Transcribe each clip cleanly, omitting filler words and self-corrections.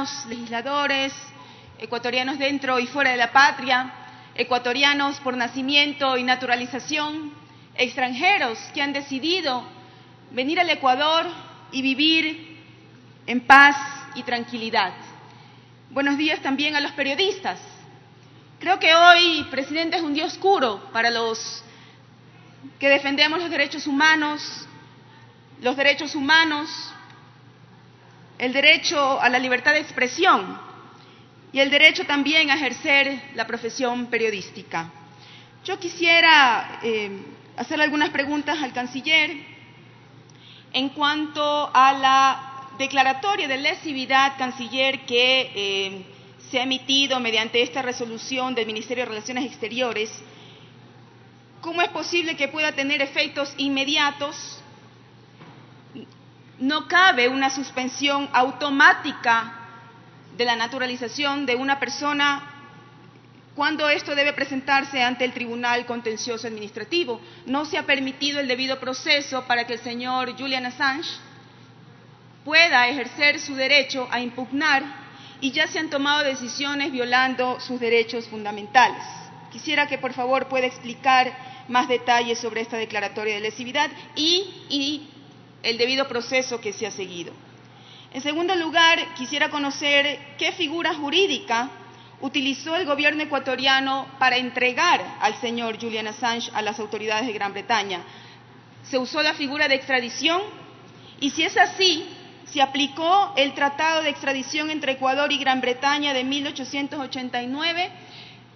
ciudadanos, legisladores, ecuatorianos dentro y fuera de la patria, ecuatorianos por nacimiento y naturalización, extranjeros que han decidido venir al Ecuador y vivir en paz y tranquilidad. Buenos días también a los periodistas. Creo que hoy, presidente, es un día oscuro para los que defendemos los derechos humanos, el derecho a la libertad de expresión y el derecho también a ejercer la profesión periodística. Yo quisiera hacerle algunas preguntas al canciller en cuanto a la declaratoria de lesividad, canciller, que se ha emitido mediante esta resolución del Ministerio de Relaciones Exteriores. ¿Cómo es posible que pueda tener efectos inmediatos? No cabe una suspensión automática de la naturalización de una persona cuando esto debe presentarse ante el Tribunal Contencioso Administrativo. No se ha permitido el debido proceso para que el señor Julian Assange pueda ejercer su derecho a impugnar y ya se han tomado decisiones violando sus derechos fundamentales. Quisiera que por favor pueda explicar más detalles sobre esta declaratoria de lesividad y el debido proceso que se ha seguido. En segundo lugar, quisiera conocer qué figura jurídica utilizó el gobierno ecuatoriano para entregar al señor Julian Assange a las autoridades de Gran Bretaña. ¿Se usó la figura de extradición? Y si es así, ¿se aplicó el Tratado de Extradición entre Ecuador y Gran Bretaña de 1889?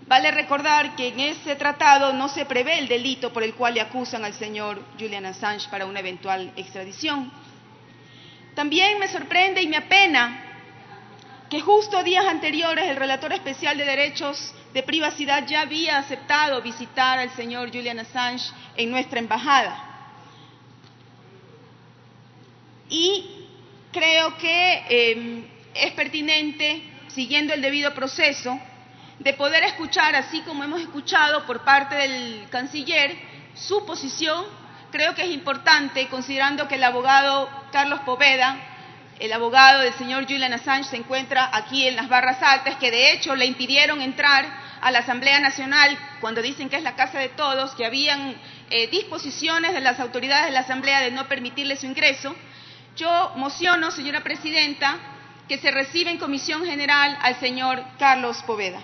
Vale recordar que en ese tratado no se prevé el delito por el cual le acusan al señor Julian Assange para una eventual extradición. También me sorprende y me apena que justo días anteriores el relator especial de derechos de privacidad ya había aceptado visitar al señor Julian Assange en nuestra embajada. Y creo que es pertinente, siguiendo el debido proceso, de poder escuchar, así como hemos escuchado por parte del canciller, su posición. Creo que es importante, considerando que el abogado Carlos Poveda, el abogado del señor Julian Assange, se encuentra aquí en las barras altas, que de hecho le impidieron entrar a la Asamblea Nacional cuando dicen que es la casa de todos, que habían disposiciones de las autoridades de la Asamblea de no permitirle su ingreso. Yo mociono, señora presidenta, que se reciba en comisión general al señor Carlos Poveda.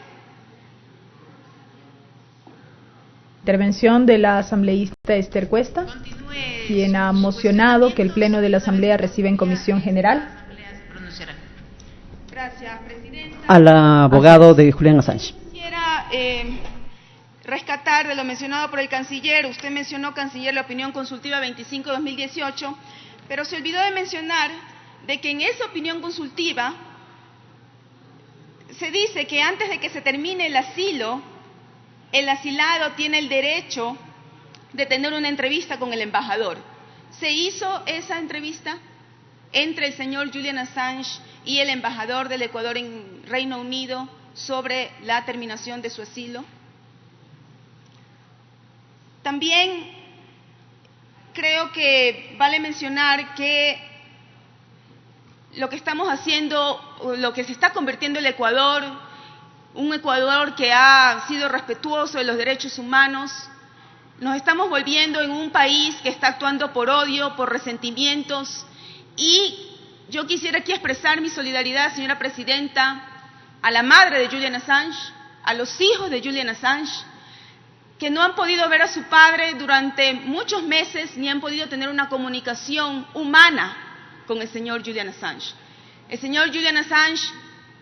Intervención de la asambleísta Esther Cuesta, quien ha mocionado que el Pleno de la Asamblea reciba en comisión general. Gracias, presidenta. Al abogado de Julian Assange. Quisiera rescatar de lo mencionado por el canciller. Usted mencionó, canciller, la opinión consultiva 25/2018, pero se olvidó de mencionar de que en esa opinión consultiva se dice que antes de que se termine el asilo, el asilado tiene el derecho de tener una entrevista con el embajador. ¿Se hizo esa entrevista entre el señor Julian Assange y el embajador del Ecuador en Reino Unido sobre la terminación de su asilo? También creo que vale mencionar que lo que estamos haciendo, lo que se está convirtiendo el Ecuador, un Ecuador que ha sido respetuoso de los derechos humanos, nos estamos volviendo en un país que está actuando por odio, por resentimientos, y yo quisiera aquí expresar mi solidaridad, señora presidenta, a la madre de Julian Assange, a los hijos de Julian Assange, que no han podido ver a su padre durante muchos meses, ni han podido tener una comunicación humana con el señor Julian Assange. El señor Julian Assange,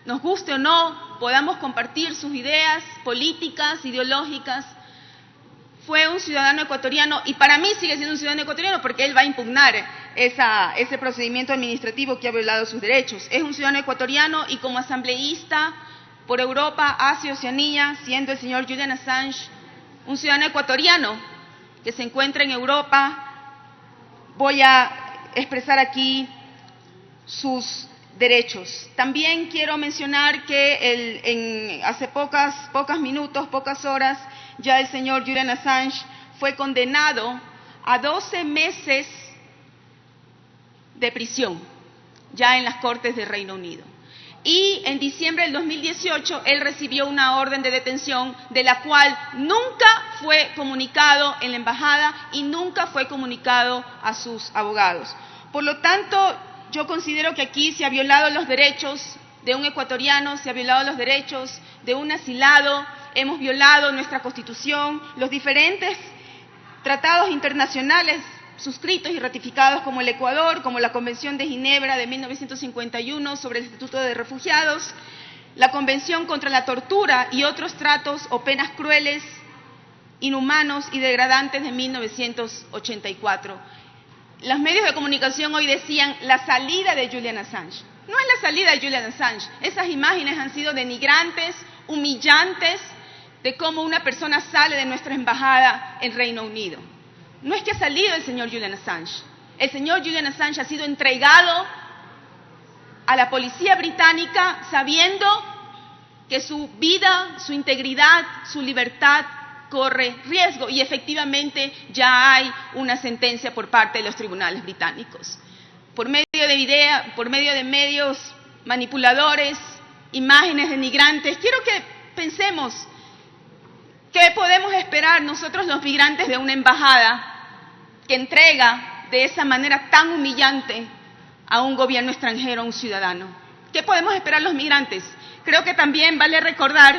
nos guste o no, podamos compartir sus ideas políticas, ideológicas, fue un ciudadano ecuatoriano y para mí sigue siendo un ciudadano ecuatoriano porque él va a impugnar ese procedimiento administrativo que ha violado sus derechos. Es un ciudadano ecuatoriano y como asambleísta por Europa, Asia, Oceanía, siendo el señor Julian Assange un ciudadano ecuatoriano que se encuentra en Europa, voy a expresar aquí sus derechos. También quiero mencionar que hace pocos minutos, pocas horas, ya el señor Julian Assange fue condenado a 12 meses de prisión, ya en las Cortes de Reino Unido. y en diciembre del 2018 él recibió una orden de detención de la cual nunca fue comunicado en la embajada y nunca fue comunicado a sus abogados. Por lo tanto, yo considero que aquí se ha violado los derechos de un ecuatoriano, se ha violado los derechos de un asilado, hemos violado nuestra Constitución, los diferentes tratados internacionales suscritos y ratificados como el Ecuador, como la Convención de Ginebra de 1951 sobre el Estatuto de Refugiados, la Convención contra la Tortura y otros tratos o penas crueles, inhumanos y degradantes de 1984. Los medios de comunicación hoy decían la salida de Julian Assange. No es la salida de Julian Assange. Esas imágenes han sido denigrantes, humillantes, de cómo una persona sale de nuestra embajada en Reino Unido. No es que ha salido el señor Julian Assange. El señor Julian Assange ha sido entregado a la policía británica sabiendo que su vida, su integridad, su libertad corre riesgo y efectivamente ya hay una sentencia por parte de los tribunales británicos. Por medio de medios manipuladores, imágenes denigrantes, quiero que pensemos qué podemos esperar nosotros los migrantes de una embajada que entrega de esa manera tan humillante a un gobierno extranjero, a un ciudadano. ¿Qué podemos esperar los migrantes? Creo que también vale recordar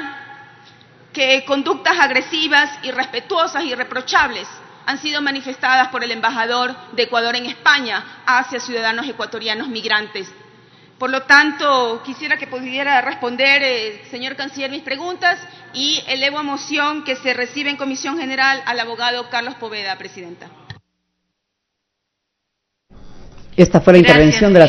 que conductas agresivas, irrespetuosas y irreprochables han sido manifestadas por el embajador de Ecuador en España hacia ciudadanos ecuatorianos migrantes. Por lo tanto, quisiera que pudiera responder, señor canciller, mis preguntas y elevo a moción que se reciba en Comisión General al abogado Carlos Poveda, presidenta. Esta fue la intervención de la